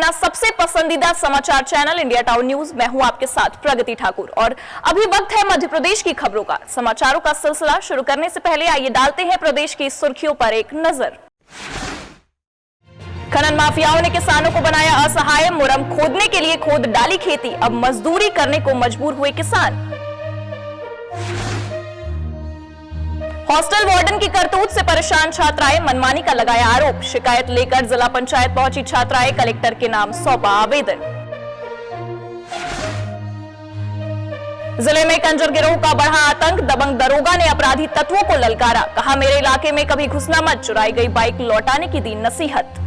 अपना सबसे पसंदीदा समाचार चैनल इंडिया टाउन न्यूज। मैं हूं आपके साथ प्रगति ठाकुर और अभी वक्त है मध्य प्रदेश की खबरों का। समाचारों का सिलसिला शुरू करने से पहले आइए डालते हैं प्रदेश की सुर्खियों पर एक नजर। खनन माफियाओं ने किसानों को बनाया असहाय, मुरम खोदने के लिए खोद डाली खेती, अब मजदूरी करने को मजबूर हुए किसान। हॉस्टल वार्डन की करतूत से परेशान छात्राएं, मनमानी का लगाया आरोप। शिकायत लेकर जिला पंचायत पहुंची छात्राएं, कलेक्टर के नाम सौंपा आवेदन। जिले में कंजर गिरोह का बढ़ा आतंक, दबंग दरोगा ने अपराधी तत्वों को ललकारा, कहा मेरे इलाके में कभी घुसना मत, चुराई गई बाइक लौटाने की दी नसीहत।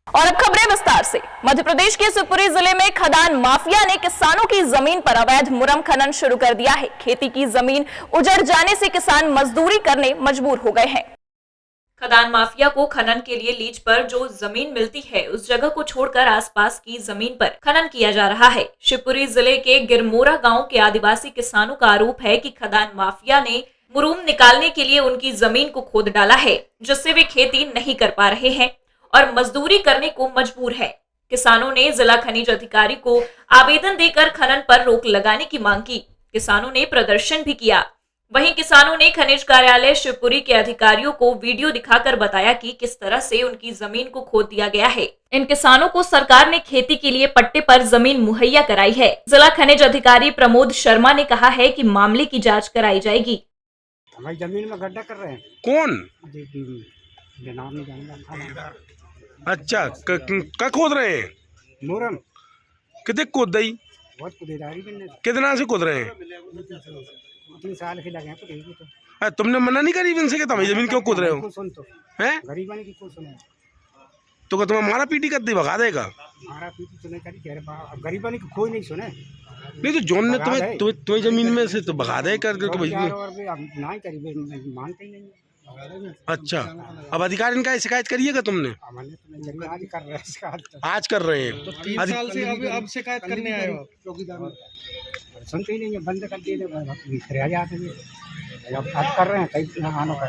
और अब खबरें विस्तार से। मध्य प्रदेश के शिवपुरी जिले में खदान माफिया ने किसानों की जमीन पर अवैध मुरम खनन शुरू कर दिया है। खेती की जमीन उजड़ जाने से किसान मजदूरी करने मजबूर हो गए हैं। खदान माफिया को खनन के लिए लीज पर जो जमीन मिलती है उस जगह को छोड़कर आसपास की जमीन पर खनन किया जा रहा है। शिवपुरी जिले के गिरमोरा गांव के आदिवासी किसानों का आरोप है कि खदान माफिया ने मुरूम निकालने के लिए उनकी जमीन को खोद डाला है, जिससे वे खेती नहीं कर पा रहे हैं और मजदूरी करने को मजबूर है। किसानों ने जिला खनिज अधिकारी को आवेदन देकर खनन पर रोक लगाने की मांग की। किसानों ने प्रदर्शन भी किया। वहीं किसानों ने खनिज कार्यालय शिवपुरी के अधिकारियों को वीडियो दिखाकर बताया कि किस तरह से उनकी जमीन को खोद दिया गया है। इन किसानों को सरकार ने खेती के लिए पट्टे पर जमीन मुहैया कराई है। जिला खनिज अधिकारी प्रमोद शर्मा ने कहा है कि मामले की जाँच कराई जाएगी। हमारी जमीन में गड्ढा कर रहे हैं। कौन? नाम नहीं जानता। अच्छा, क्या खोद रहे हैं? मुरम कितने खोद दई? बहुत कुदेदारी करने। कितना से खोद रहे हैं? 3 साल के लगे हैं कुदेगी तो। अरे तुमने मना नहीं करी इनसे कि तुम जमीन क्यों खोद रहे हो? सुन तो हैं? गरीबानी की कुछ सुने तो क्या तुम्हें मारा पीटी कर दी, भगा देगा? मारा पीटी तो नहीं करी, कह रहे अब गरीबानी की कोई नहीं सुने। नहीं तो जोन ने तुम्हें जमीन में से तो भगा दे कर और भी ना ही करी, मानते ही नहीं। अच्छा, अब अधिकारी इनका शिकायत करिएगा तुमने? आज कर रहे हैं। आज कर रहे हैं तो 3 साल से अब शिकायत करने आए हो? सुनते ही नहीं है, बंद कर दिए फिर आ जाते हैं। अब कर रहे हैं कई आनो कर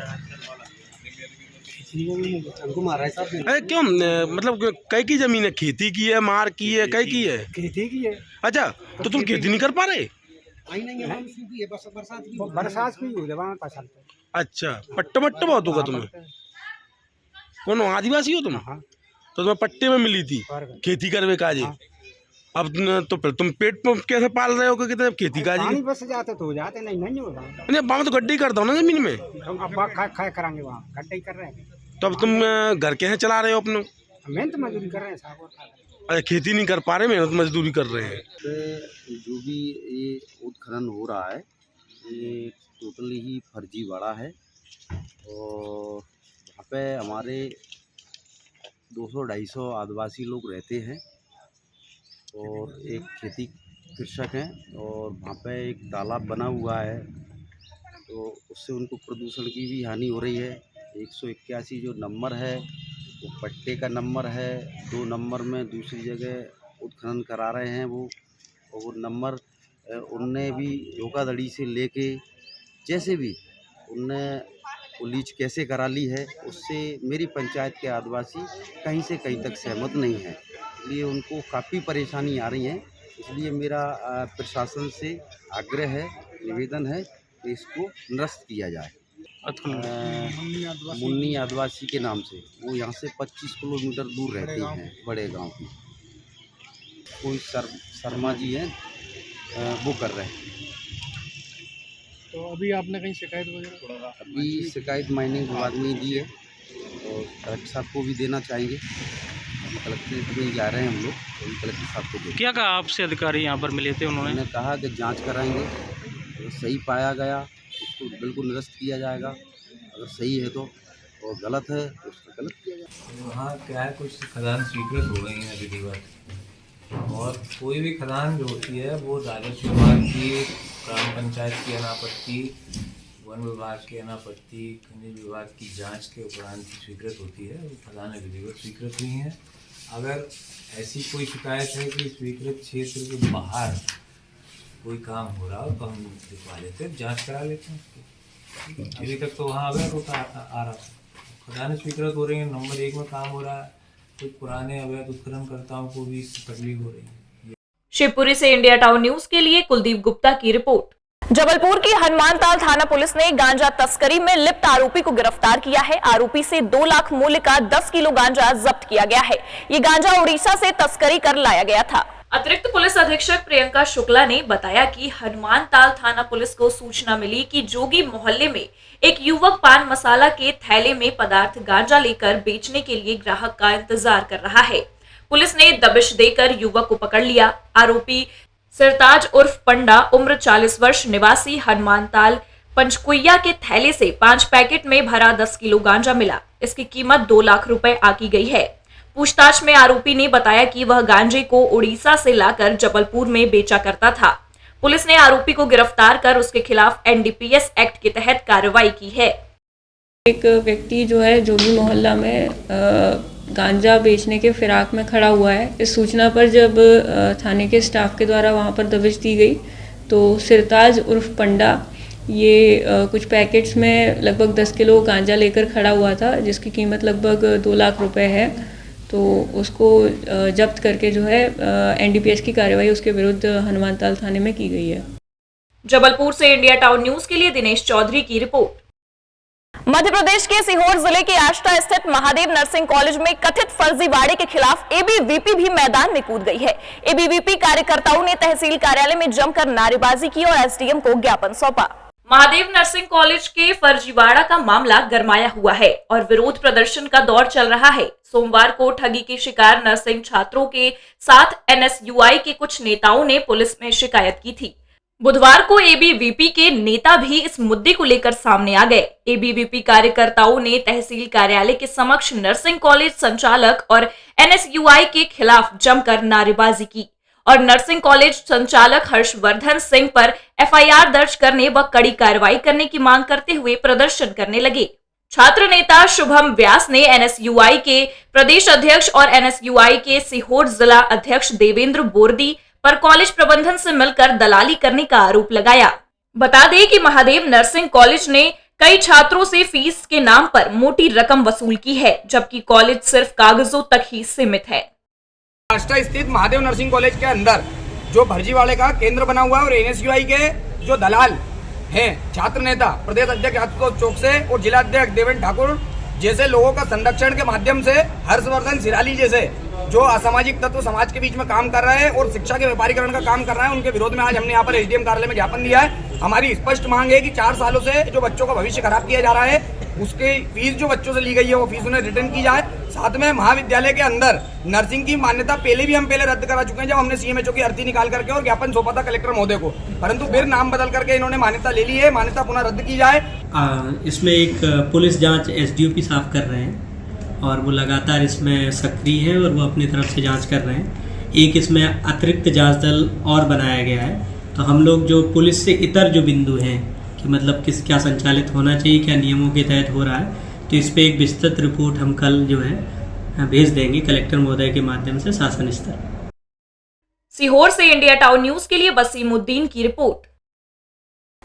अरे क्यों, मतलब कई की जमीन है? खेती की है, मार की है, कई की है? खेती की है। अच्छा, तो तुम खेती नहीं कर पा रहे? बरसात की हो जब। अच्छा, पट्टे बहुत होगा तुम्हें। कौन आदिवासी हो तुम? तो तुम्हें पट्टे में मिली थी खेती करवे काजे। अब तो फिर तुम पेट पर कैसे पाल रहे हो कि खेती काजी? बस जाते तो हो जाते, नहीं होगा। वहाँ तो गड्ढे ही करता हूँ ना जमीन में। अब कराएंगे वहाँ गड्ढे ही कर रहे हैं। तो अब तुम घर कैसे चला रहे हो अपने? मेहनत मजदूरी कर रहे हैं साहब। अरे खेती नहीं कर पा रहे, मेहनत मजदूरी कर रहे हैं। जो भी ये उत्खनन हो रहा है ये टोटली ही फर्जी बाड़ा है और वहाँ पे हमारे 200-250 आदिवासी लोग रहते हैं और एक खेती कृषक हैं और वहाँ पे एक तालाब बना हुआ है, तो उससे उनको प्रदूषण की भी हानि हो रही है। 181 जो नंबर है वो पट्टे का नंबर है। 2 नंबर में दूसरी जगह उत्खनन करा रहे हैं वो, और वो नंबर उनने भी धोखाधड़ी से लेके जैसे भी उनने वो लीज कैसे करा ली है, उससे मेरी पंचायत के आदिवासी कहीं से कहीं तक सहमत नहीं है। इसलिए उनको काफ़ी परेशानी आ रही है। इसलिए मेरा प्रशासन से आग्रह है, निवेदन है कि इसको निरस्त किया जाए। मुन्नी आदिवासी के नाम से वो यहाँ से 25 किलोमीटर दूर रहते हैं, बड़े गांव की। कोई शर्मा जी हैं वो कर रहे हैं। तो अभी आपने कहीं शिकायत वगैरह? अभी शिकायत माइनिंग विभाग में दी है और कलेक्टर साहब को भी देना चाहेंगे। कलेक्टर में जा रहे हैं हम लोग, तो कलेक्टर साहब को दें। क्या कहा आपसे अधिकारी यहाँ पर मिले थे? उन्होंने कहा कि जांच कराएंगे, अगर सही पाया गया उसको बिल्कुल निरस्त किया जाएगा, अगर सही है तो, और गलत है तो उसको गलत किया जाएगा। वहाँ क्या है, कुछ खदान स्वीकृत हो गई हैं विधिवत, और कोई भी खदान जो होती है वो राजस्व विभाग की, ग्राम पंचायत की अनापत्ति, वन विभाग की अनापत्ति, खनिज विभाग की जांच के उपरांत स्वीकृत होती है। वो खदानें विधिवत स्वीकृत हुई हैं। अगर ऐसी कोई शिकायत है कि स्वीकृत क्षेत्र के बाहर कोई काम हो रहा हो तो हम दिखवा लेते हैं, जांच करा लेते हैं उसकी। अभी तक तो वहाँ अवैध होता आ रहा था। खदानें स्वीकृत हो रही हैं, नंबर 1 में काम हो रहा है। कुछ पुराने अवैध उत्खननकर्ताओं को भी तकलीफ हो रही है। शिवपुरी से इंडिया टाउन न्यूज के लिए कुलदीप गुप्ता की रिपोर्ट। जबलपुर की हनुमानताल थाना पुलिस ने गांजा तस्करी में लिप्त आरोपी को गिरफ्तार किया है। आरोपी से 2 लाख मूल्य का 10 किलो गांजा जब्त किया गया है। ये गांजा उड़ीसा से तस्करी कर लाया गया था। अतिरिक्त पुलिस अधीक्षक प्रियंका शुक्ला ने बताया कि हनुमानताल थाना पुलिस को सूचना मिली कि जोगी मोहल्ले में एक युवक पान मसाला के थैले में पदार्थ गांजा लेकर बेचने के लिए ग्राहक का इंतजार कर रहा है। पुलिस ने दबिश देकर युवक को पकड़ लिया। आरोपी सिरताज उर्फ पंडा उम्र 40 वर्ष निवासी हनुमानताल पंचकुइया के थैले से 5 पैकेट में भरा 10 किलो गांजा मिला। इसकी कीमत 2 लाख रुपए आकी गई है। पूछताछ में आरोपी ने बताया कि वह गांजे को उड़ीसा से लाकर जबलपुर में बेचा करता था। पुलिस ने आरोपी को गिरफ्तार कर उसके खिलाफ एनडीपीएस एक्ट के तहत कार्रवाई की है। एक व्यक्ति जो है जोगी मोहल्ला में गांजा बेचने के फिराक में खड़ा हुआ है। इस सूचना पर जब थाने के स्टाफ के द्वारा वहां पर दबिश दी गई तो सिरताज उर्फ पंडा ये कुछ पैकेट्स में लगभग 10 किलो गांजा लेकर खड़ा हुआ था, जिसकी कीमत लगभग 2 लाख रुपए है। तो उसको जब्त करके जो है एनडीपीएस की कार्रवाई उसके विरुद्ध हनुमानताल थाने में की गई है। जबलपुर से इंडिया टाउन न्यूज के लिए दिनेश चौधरी की रिपोर्ट। मध्य प्रदेश के सीहोर जिले के आष्टा स्थित महादेव नर्सिंग कॉलेज में कथित फर्जीवाड़े के खिलाफ एबीवीपी भी मैदान में कूद गई है। एबीवीपी कार्यकर्ताओं ने तहसील कार्यालय में जमकर नारेबाजी की और एसडीएम को ज्ञापन सौंपा। महादेव नर्सिंग कॉलेज के फर्जीवाड़ा का मामला गरमाया हुआ है और विरोध प्रदर्शन का दौर चल रहा है। सोमवार को ठगी के शिकार नर्सिंग छात्रों के साथ एनएसयूआई के कुछ नेताओं ने पुलिस में शिकायत की थी। बुधवार को एबीवीपी के नेता भी इस मुद्दे को लेकर सामने आ गए। एबीवीपी कार्यकर्ताओं ने तहसील कार्यालय के समक्ष नर्सिंग कॉलेज संचालक और एनएसयूआई के खिलाफ जमकर नारेबाजी की और नर्सिंग कॉलेज संचालक हर्षवर्धन सिंह पर एफआईआर दर्ज करने व कड़ी कार्रवाई करने की मांग करते हुए प्रदर्शन करने लगे। छात्र नेता शुभम व्यास ने एनएसयूआई के प्रदेश अध्यक्ष और एनएसयूआई के सीहोर जिला अध्यक्ष देवेंद्र बोर्दी पर कॉलेज प्रबंधन से मिलकर दलाली करने का आरोप लगाया। बता दें कि महादेव नर्सिंग कॉलेज ने कई छात्रों से फीस के नाम पर मोटी रकम वसूल की है, जबकि कॉलेज सिर्फ कागजों तक ही सीमित है। आष्टा स्थित महादेव नर्सिंग कॉलेज के अंदर जो फर्जीवाड़े का केंद्र बना हुआ है और एनएसयूआई के जो दलाल हैं, छात्र नेता प्रदेश अध्यक्ष आशुतोष चौकसे और जिला अध्यक्ष देवेंद्र ठाकुर जैसे लोगों का संरक्षण के माध्यम से हर्षवर्धन सिराली जैसे जो असामाजिक तत्व समाज के बीच में काम कर रहे हैं और शिक्षा के व्यापारीकरण का काम कर रहे हैं, उनके विरोध में आज हमने यहाँ पर एसडीएम कार्यालय में ज्ञापन दिया है। हमारी स्पष्ट मांग है कि 4 सालों से जो बच्चों का भविष्य खराब किया जा रहा है, उसकी फीस जो बच्चों से ली गई है वो फीस उन्हें रिटर्न की जाए। साथ में महाविद्यालय के अंदर नर्सिंग की मान्यता पहले रद्द करा चुके हैं, जब हमने सीएमएचओ की अर्थी निकाल करके और ज्ञापन सौंपा था कलेक्टर महोदय को, परंतु फिर नाम बदल करके इन्होंने मान्यता ले ली है। मान्यता पुनः रद्द की जाए। इसमें एक पुलिस जांच एसडीओपी साहब कर रहे हैं और वो लगातार इसमें सक्रिय है और वो अपनी तरफ से जांच कर रहे हैं। एक इसमें अतिरिक्त जांच दल और बनाया गया है। तो हम लोग जो पुलिस से इतर जो बिंदु हैं कि मतलब क्या संचालित होना चाहिए, क्या नियमों के तहत हो रहा है, तो इस पर एक विस्तृत रिपोर्ट हम कल जो है भेज देंगे कलेक्टर महोदय के माध्यम से शासन स्तर। सीहोर से इंडिया टाउन न्यूज के लिए बसीमुद्दीन की रिपोर्ट।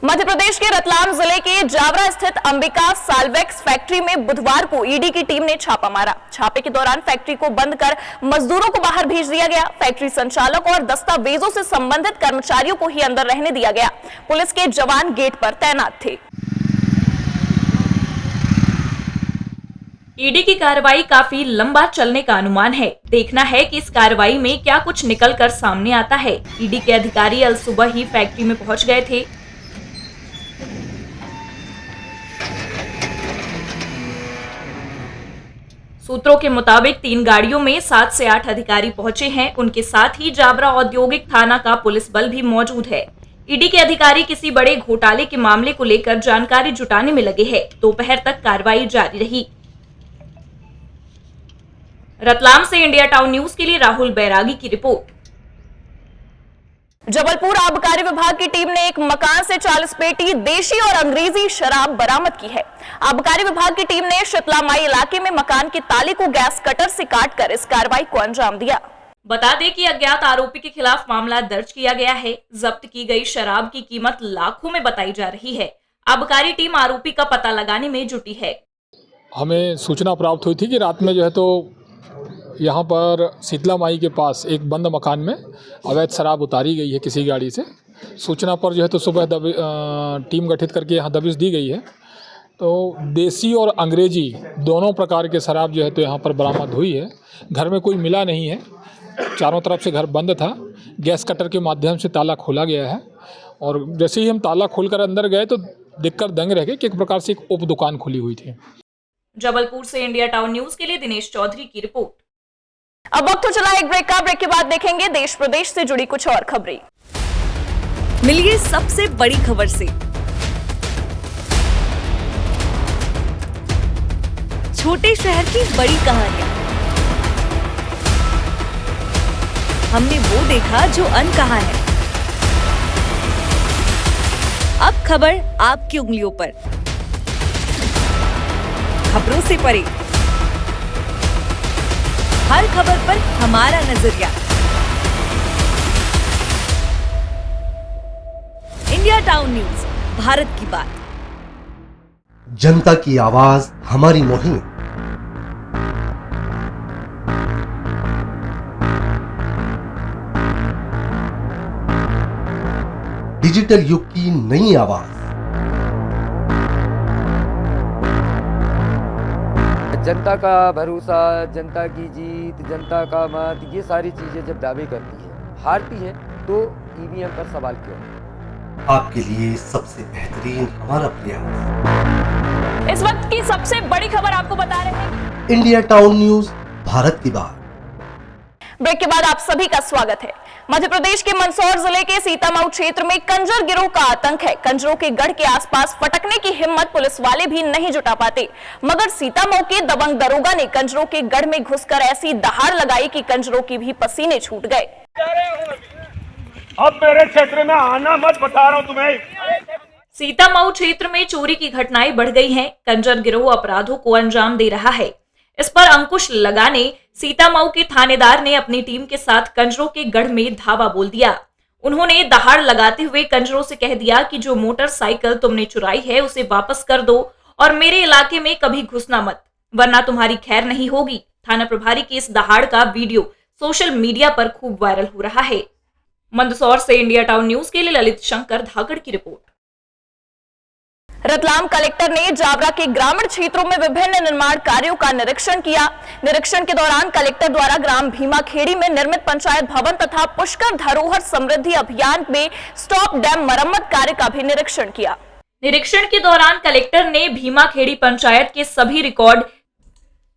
मध्य प्रदेश के रतलाम जिले के जावरा स्थित अंबिका साल्वेक्स फैक्ट्री में बुधवार को ईडी की टीम ने छापा मारा। छापे के दौरान फैक्ट्री को बंद कर मजदूरों को बाहर भेज दिया गया। फैक्ट्री संचालक और दस्तावेजों से संबंधित कर्मचारियों को ही अंदर रहने दिया गया। पुलिस के जवान गेट पर तैनात थे। ईडी की कार्रवाई काफी लंबा चलने का अनुमान है। देखना है कि इस कार्रवाई में क्या कुछ निकल कर सामने आता है। ईडी के अधिकारी कल सुबह ही फैक्ट्री में पहुंच गए थे। सूत्रों के मुताबिक 3 गाड़ियों में 7 से 8 अधिकारी पहुंचे हैं। उनके साथ ही जावरा औद्योगिक थाना का पुलिस बल भी मौजूद है। ईडी के अधिकारी किसी बड़े घोटाले के मामले को लेकर जानकारी जुटाने में लगे हैं। दोपहर तक कार्रवाई जारी रही। रतलाम से इंडिया टाउन न्यूज के लिए राहुल बैरागी की रिपोर्ट। जबलपुर आबकारी विभाग की टीम ने एक मकान से 40 पेटी देशी और अंग्रेजी शराब बरामद की है। आबकारी विभाग की टीम ने शीतलामाई इलाके में मकान की ताले को गैस कटर से काटकर इस कार्रवाई को अंजाम दिया। बता दें कि अज्ञात आरोपी के खिलाफ मामला दर्ज किया गया है। जब्त की गई शराब की कीमत लाखों में बताई जा रही है। आबकारी टीम आरोपी का पता लगाने में जुटी है। हमें सूचना प्राप्त हुई थी कि रात में जो है तो यहाँ पर शीतला माई के पास एक बंद मकान में अवैध शराब उतारी गई है किसी गाड़ी से। सूचना पर जो है तो सुबह टीम गठित करके यहाँ दबिश दी गई है। तो देसी और अंग्रेजी दोनों प्रकार के शराब जो है तो यहाँ पर बरामद हुई है। घर में कोई मिला नहीं है, चारों तरफ से घर बंद था। गैस कटर के माध्यम से ताला खोला गया है और जैसे ही हम ताला खोलकर अंदर गए तो देखकर दंग रह गए कि एक प्रकार से एक उप दुकान खुली हुई थी। जबलपुर से इंडिया टाउन न्यूज के लिए दिनेश चौधरी की रिपोर्ट। अब वक्त हो चला एक ब्रेक का। ब्रेक के बाद देखेंगे देश प्रदेश से जुड़ी कुछ और खबरें। मिलिए सबसे बड़ी खबर से। छोटे शहर की बड़ी कहानियां। हमने वो देखा जो अनकहा है। अब खबर आपकी उंगलियों पर। खबरों से परे, हर खबर पर हमारा नजरिया। इंडिया टाउन न्यूज, भारत की बात। जनता की आवाज हमारी मुहिम। डिजिटल युग की नई आवाज। जनता का भरोसा, जनता की जीत, जनता का मत, ये सारी चीजें जब दावे करती है, हारती है, तो ईवीएम पर सवाल क्यों? आपके लिए सबसे बेहतरीन हमारा प्रयास। इस वक्त की सबसे बड़ी खबर आपको बता रहे हैं इंडिया टाउन न्यूज, भारत की बात। ब्रेक के बाद आप सभी का स्वागत है। मध्य प्रदेश के मंदसौर जिले के सीतामऊ क्षेत्र में कंजर गिरोह का आतंक है। कंजरों के गढ़ के आसपास फटकने की हिम्मत पुलिस वाले भी नहीं जुटा पाते, मगर सीतामऊ के दबंग दरोगा ने कंजरों के गढ़ में घुसकर ऐसी दहाड़ लगाई कि कंजरों की भी पसीने छूट गए। अब मेरे क्षेत्र में आना मत, बता रहा हूं तुम्हें। सीतामऊ क्षेत्र में चोरी की घटनाएं बढ़ गई हैं। कंजर गिरोह अपराधों को अंजाम दे रहा है। इस पर अंकुश लगाने सीतामऊ के थानेदार ने अपनी टीम के साथ कंजरों के गढ़ में धावा बोल दिया। उन्होंने दहाड़ लगाते हुए कंजरों से कह दिया कि जो मोटरसाइकिल तुमने चुराई है उसे वापस कर दो और मेरे इलाके में कभी घुसना मत, वरना तुम्हारी खैर नहीं होगी। थाना प्रभारी की इस दहाड़ का वीडियो सोशल मीडिया पर खूब वायरल हो रहा है। मंदसौर से इंडिया टाउन न्यूज के लिए ललित शंकर धाकड़ की रिपोर्ट। रतलाम कलेक्टर ने जावरा के ग्रामीण क्षेत्रों में विभिन्न निर्माण कार्यों का निरीक्षण किया। निरीक्षण के दौरान कलेक्टर द्वारा ग्राम भीमाखेड़ी में निर्मित पंचायत भवन तथा पुष्कर धरोहर समृद्धि अभियान में स्टॉप डैम मरम्मत कार्य का भी निरीक्षण किया। निरीक्षण के दौरान कलेक्टर ने भीमाखेड़ी पंचायत के सभी record,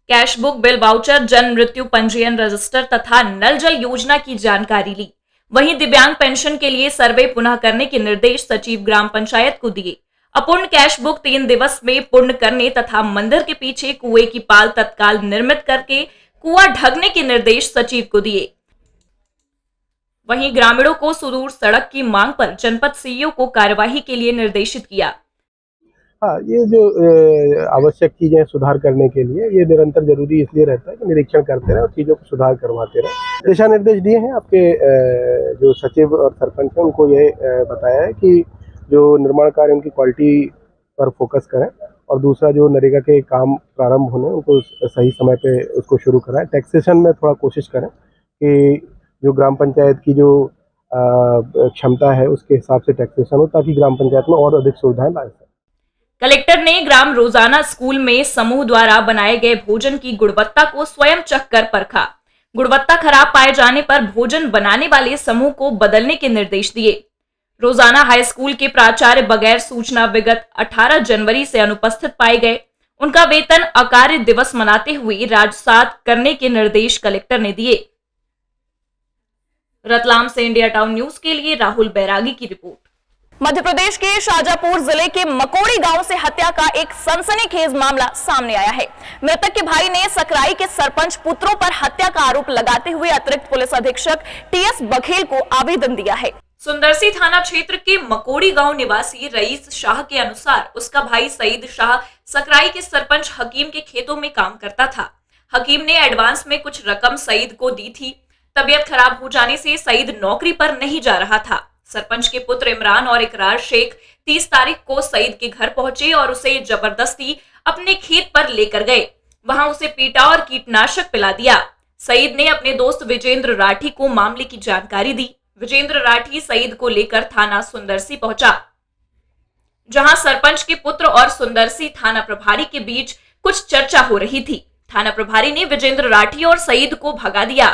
cash book, bill voucher, जन्म मृत्यु पंजीयन रजिस्टर तथा नल जल योजना की जानकारी ली। वहीं दिव्यांग पेंशन के लिए सर्वे पुनः करने के निर्देश सचिव ग्राम पंचायत को दिए। अपूर्ण कैश बुक 3 दिवस में पूर्ण करने तथा मंदिर के पीछे कुएं की पाल तत्काल निर्मित करके कुआं ढकने के निर्देश सचिव को दिए। वहीं ग्रामीणों को सुदूर सड़क की मांग पर जनपद सीईओ को कार्यवाही के लिए निर्देशित किया। हाँ, ये जो आवश्यक चीजें सुधार करने के लिए ये निरंतर जरूरी इसलिए रहता है कि निरीक्षण करते रहे और चीजों को सुधार करवाते रहे। दिशा निर्देश दिए हैं आपके जो सचिव और सरपंच हैं, उनको ये बताया है कि जो निर्माण कार्य उनकी क्वालिटी पर फोकस करें और दूसरा जो नरेगा के काम प्रारंभ होने उनको सही समय पे उसको शुरू कराएं। टैक्सेशन में थोड़ा कोशिश करें कि जो ग्राम पंचायत की जो क्षमता है उसके हिसाब से टैक्सेशन हो, ताकि ग्राम पंचायत में और अधिक सुविधाएं ला सकें। कलेक्टर ने ग्राम रोजाना स्कूल में समूह द्वारा बनाए गए भोजन की गुणवत्ता को स्वयं चख कर परखा। गुणवत्ता खराब पाए जाने पर भोजन बनाने वाले समूह को बदलने के निर्देश दिए। रोजाना हाई स्कूल के प्राचार्य बगैर सूचना विगत 18 जनवरी से अनुपस्थित पाए गए। उनका वेतन अकार्य दिवस मनाते हुए राजसात करने के निर्देश कलेक्टर ने दिए। रतलाम से इंडिया टाउन न्यूज के लिए राहुल बैरागी की रिपोर्ट। मध्य प्रदेश के शाजापुर जिले के मकोड़ी गांव से हत्या का एक सनसनीखेज मामला सामने आया है। मृतक के भाई ने सकराई के सरपंच पुत्रों पर हत्या का आरोप लगाते हुए अतिरिक्त पुलिस अधीक्षक टीएस बघेल को आवेदन दिया है। सुंदरसी थाना क्षेत्र के मकोड़ी गांव निवासी रईस शाह के अनुसार उसका भाई सईद शाह सकराई के सरपंच हकीम के खेतों में काम करता था। हकीम ने एडवांस में कुछ रकम सईद को दी थी। तबीयत खराब हो जाने से सईद नौकरी पर नहीं जा रहा था। सरपंच के पुत्र इमरान और इकरार शेख 30 तारीख को सईद के घर पहुंचे और उसे जबरदस्ती अपने खेत पर लेकर गए। वहां उसे पीटा और कीटनाशक पिला दिया। सईद ने अपने दोस्त विजेंद्र राठी को मामले की जानकारी दी। विजेंद्र राठी सईद को लेकर थाना सुंदरसी पहुंचा, जहां सरपंच के पुत्र और सुंदरसी थाना प्रभारी के बीच कुछ चर्चा हो रही थी। थाना प्रभारी ने विजेंद्र राठी और सईद को भगा दिया।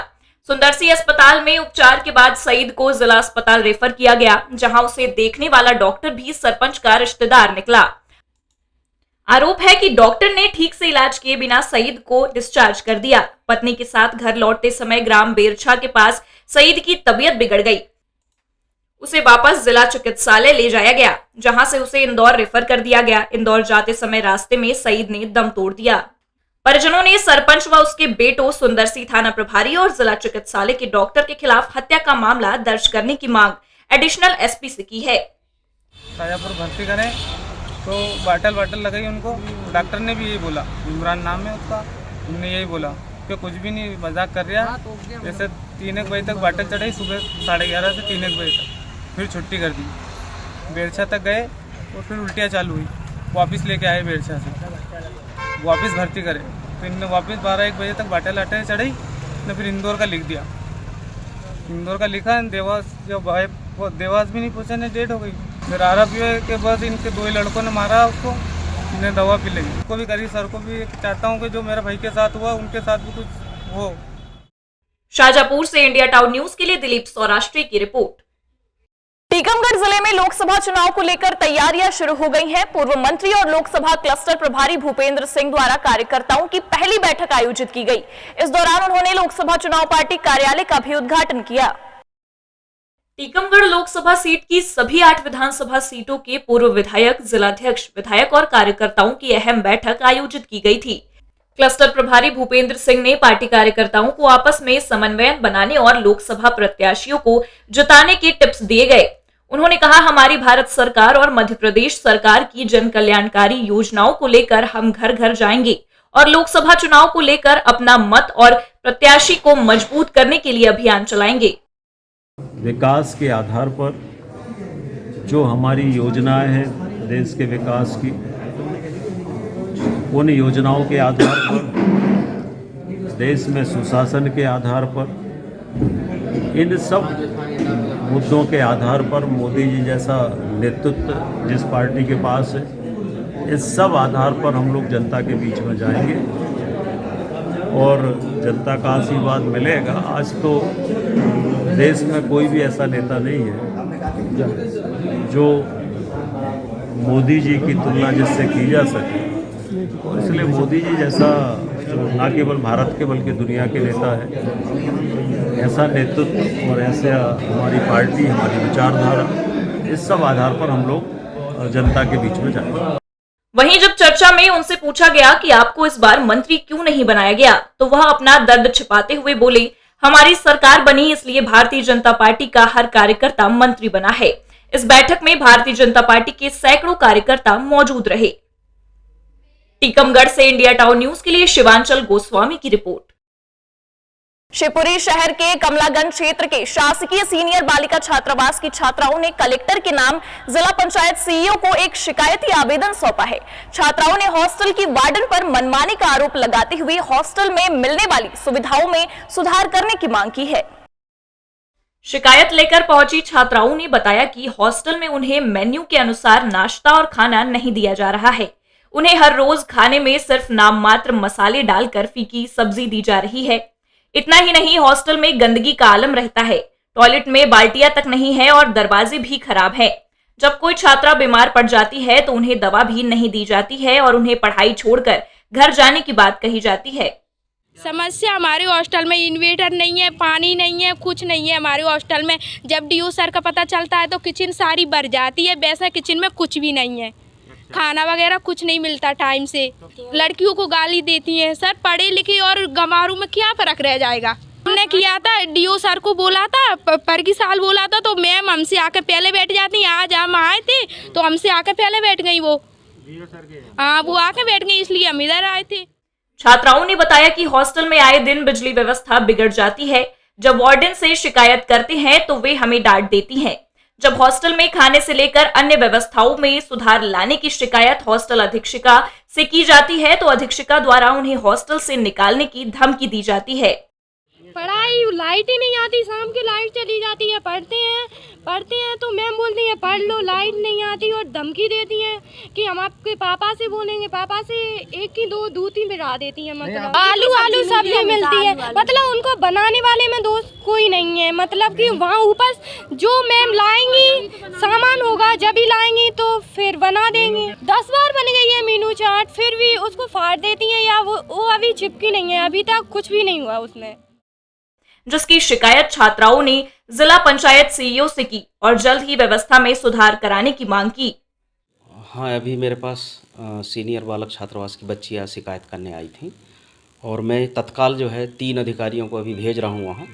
सुंदरसी अस्पताल में उपचार के बाद सईद को जिला अस्पताल रेफर किया गया, जहां उसे देखने वाला डॉक्टर भी सरपंच का रिश्तेदार निकला। आरोप है कि डॉक्टर ने ठीक से इलाज किए बिना सईद को डिस्चार्ज कर दिया। पत्नी के साथ घर लौटते समय ग्राम बेरछा के पास सईद की तबीयत बिगड़ गई। उसे वापस जिला चिकित्सालय ले जाया गया, जहां से उसे इंदौर रेफर कर दिया गया। इंदौर जाते समय रास्ते में सईद ने दम तोड़ दिया। परिजनों ने सरपंच व उसके बेटों, सुंदरसी थाना प्रभारी और जिला चिकित्सालय के डॉक्टर के खिलाफ हत्या का मामला दर्ज करने की मांग एडिशनल एसपी से की है। शाजापुर भर्ती करें तो बाटल लगाई उनको। डॉक्टर ने भी यही बोला, इमरान नाम है उसका, उन्होंने यही बोला कि कुछ भी नहीं, मजाक कर रहा। जैसे 3-1 बजे तक बाटल चढ़ाई, सुबह 11:30 से 3-1 बजे तक, फिर छुट्टी कर दी। बेरछा तक गए और फिर उल्टियाँ चालू हुई। वापस लेके आए बेरछा से, वापस भर्ती करे। फिर इन्होंने वापस 12-1 बजे तक बाटल चढ़ाई ने, फिर इंदौर का लिख दिया। इंदौर का लिखा, देवास जो भाई वो देवास भी नहीं पहुँचा, ने डेट हो गई। फिर आरोप है कि बस इनके 2 ही लड़कों ने मारा उसको, इन्हें दवा पी लगी। उसको भी करी, सर को भी चाहता हूँ कि जो मेरे भाई के साथ हुआ उनके साथ भी कुछ हो। शाजापुर से इंडिया टाउन न्यूज के लिए दिलीप सौराष्ट्री की रिपोर्ट। टीकमगढ़ जिले में लोकसभा चुनाव को लेकर तैयारियां शुरू हो गई हैं। पूर्व मंत्री और लोकसभा क्लस्टर प्रभारी भूपेंद्र सिंह द्वारा कार्यकर्ताओं की पहली बैठक आयोजित की गई। इस दौरान उन्होंने लोकसभा चुनाव पार्टी कार्यालय का भी उद्घाटन किया। टीकमगढ़ लोकसभा सीट की सभी 8 विधानसभा सीटों के पूर्व विधायक, जिलाध्यक्ष, विधायक और कार्यकर्ताओं की अहम बैठक आयोजित की गई थी। क्लस्टर प्रभारी भूपेंद्र सिंह ने पार्टी कार्यकर्ताओं को आपस में समन्वय बनाने और लोकसभा प्रत्याशियों को जिताने के टिप्स दिए गए। उन्होंने कहा, हमारी भारत सरकार और मध्य प्रदेश सरकार की जन कल्याणकारी योजनाओं को लेकर हम घर घर जाएंगे और लोकसभा चुनाव को लेकर अपना मत और प्रत्याशी को मजबूत करने के लिए अभियान चलाएंगे। विकास के आधार पर जो हमारी योजनाएं हैं देश के विकास की, उन योजनाओं के आधार पर, देश में सुशासन के आधार पर, इन सब मुद्दों के आधार पर मोदी जी जैसा नेतृत्व जिस पार्टी के पास है, इस सब आधार पर हम लोग जनता के बीच में जाएंगे और जनता का आशीर्वाद मिलेगा। आज तो देश में कोई भी ऐसा नेता नहीं है जो मोदी जी की तुलना जिससे की जा सके, और इसलिए मोदी जी जैसा जो न केवल भारत के बल्कि दुनिया के नेता है, ऐसा नेतृत्व और ऐसे हमारी पार्टी, हमारी विचारधारा, इस सब आधार पर हम लोग जनता के बीच में जाएंगे। वहीं जब चर्चा में उनसे पूछा गया कि आपको इस बार मंत्री क्यों नहीं बनाया गया, तो वह अपना दर्द छिपाते हुए बोले, हमारी सरकार बनी इसलिए भारतीय जनता पार्टी का हर कार्यकर्ता मंत्री बना है। इस बैठक में भारतीय जनता पार्टी के सैकड़ों कार्यकर्ता मौजूद रहे। टीकमगढ़ से इंडिया टाउन न्यूज के लिए शिवांचल गोस्वामी की रिपोर्ट। शिवपुरी शहर के कमलागंज क्षेत्र के शासकीय सीनियर बालिका छात्रावास की छात्राओं ने कलेक्टर के नाम जिला पंचायत सीईओ को एक शिकायती आवेदन सौंपा है। छात्राओं ने हॉस्टल की वार्डन पर मनमानी का आरोप लगाते हुए हॉस्टल में मिलने वाली सुविधाओं में सुधार करने की मांग की है। शिकायत लेकर पहुंची छात्राओं ने बताया कि हॉस्टल में उन्हें मेन्यू के अनुसार नाश्ता और खाना नहीं दिया जा रहा है। उन्हें हर रोज खाने में सिर्फ नाम मात्र मसाले डालकर फीकी सब्जी दी जा रही है। इतना ही नहीं, हॉस्टल में गंदगी का आलम रहता है। टॉयलेट में बाल्टियां तक नहीं है और दरवाजे भी खराब हैं। जब कोई छात्रा बीमार पड़ जाती है तो उन्हें दवा भी नहीं दी जाती है और उन्हें पढ़ाई छोड़कर घर जाने की बात कही जाती है। समस्या हमारे हॉस्टल में इन्वर्टर नहीं है, पानी नहीं है, कुछ नहीं है हमारे हॉस्टल में। जब डीओ सर का पता चलता है तो किचन सारी भर जाती है, वैसा किचन में कुछ भी नहीं है, खाना वगैरह कुछ नहीं मिलता टाइम से। लड़कियों को गाली देती हैं। सर पढ़े लिखे और गंवारों में क्या फर्क रह जाएगा। हमने किया था, डीओ सर को बोला था, पर की साल बोला था, तो मैम हमसे आके पहले बैठ जाती। आज हम आए थे तो हमसे आके पहले बैठ गई वो। हाँ, वो आके बैठ गई, इसलिए हम इधर आए थे। छात्राओं ने बताया कि हॉस्टल में आए दिन बिजली व्यवस्था बिगड़ जाती है। जब वार्डन से शिकायत करते हैं तो वे हमें डांट देती हैं। जब हॉस्टल में खाने से लेकर अन्य व्यवस्थाओं में सुधार लाने की शिकायत हॉस्टल अधीक्षिका से की जाती है तो अधीक्षिका द्वारा उन्हें हॉस्टल से निकालने की धमकी दी जाती है। पढ़ाई, लाइट ही नहीं आती, शाम की लाइट चली जाती है, पढ़ते हैं तो मैम बोलती है पढ़ लो, लाइट नहीं आती और धमकी देती हैं कि हम आपके पापा से बोलेंगे, पापा से एक की दो दूध ही बिठा देती हैं। मतलब आलू सब्जी मिलती है, मतलब उनको बनाने वाले में दोस्त कोई नहीं है, मतलब कि वहाँ ऊपर जो मैम लाएंगी सामान होगा जब ही लाएंगी तो फिर बना देंगे। 10 बार बन गई है मीनू चाट, फिर भी उसको फाड़ देती हैं या वो अभी चिपकी नहीं है, अभी तक कुछ भी नहीं हुआ उसमें, जिसकी शिकायत छात्राओं ने जिला पंचायत सीईओ से की और जल्द ही व्यवस्था में सुधार कराने की मांग की। हाँ, अभी मेरे पास सीनियर बालक छात्रावास की बच्चियाँ शिकायत करने आई थी और मैं तत्काल जो है 3 अधिकारियों को अभी भेज रहा हूँ वहाँ।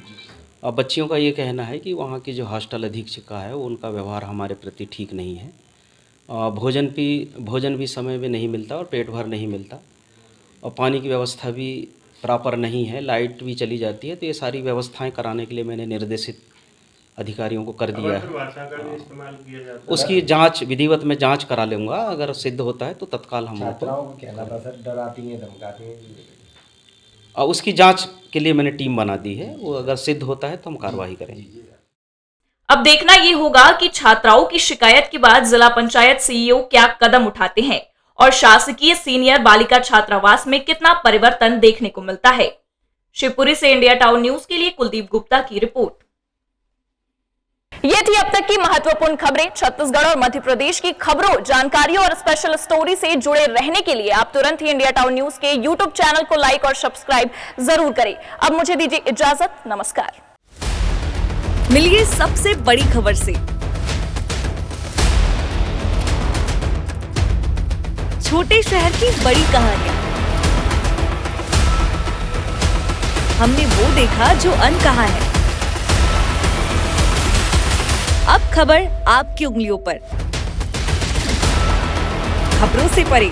अब बच्चियों का ये कहना है कि वहाँ की जो हॉस्टल अधीक्षिका है उनका व्यवहार हमारे प्रति ठीक नहीं है, भोजन भी समय में नहीं मिलता और पेट भर नहीं मिलता और पानी की व्यवस्था भी प्रॉपर नहीं है, लाइट भी चली जाती है। तो ये सारी व्यवस्थाएं कराने के लिए मैंने निर्देशित अधिकारियों को कर दिया है। उसकी जांच विधिवत में जांच करा लूँगा, अगर सिद्ध होता है तो तत्काल हम डराती हैं, धमकाती हैं, और उसकी जांच के लिए मैंने टीम बना दी है, वो अगर सिद्ध होता है तो हम कार्रवाई करेंगे। अब देखना ये होगा कि छात्राओं की शिकायत के बाद जिला पंचायत सीईओ क्या कदम उठाते हैं और शासकीय सीनियर बालिका छात्रावास में कितना परिवर्तन देखने को मिलता है। शिवपुरी से इंडिया टाउन न्यूज के लिए कुलदीप गुप्ता की रिपोर्ट। ये थी अब तक की महत्वपूर्ण खबरें। छत्तीसगढ़ और मध्य प्रदेश की खबरों, जानकारियों और स्पेशल स्टोरी से जुड़े रहने के लिए आप तुरंत ही इंडिया टाउन न्यूज के यूट्यूब चैनल को लाइक और सब्सक्राइब जरूर करें। अब मुझे दीजिए इजाजत, नमस्कार। मिलिए सबसे बड़ी खबर से। छोटे शहर की बड़ी कहानियां, हमने वो देखा जो अनकहा है। अब खबर आपकी उंगलियों पर, खबरों से परे,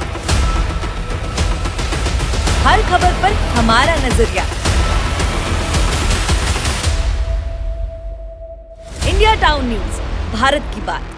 हर खबर पर हमारा नजरिया। इंडिया टाउन न्यूज, भारत की बात।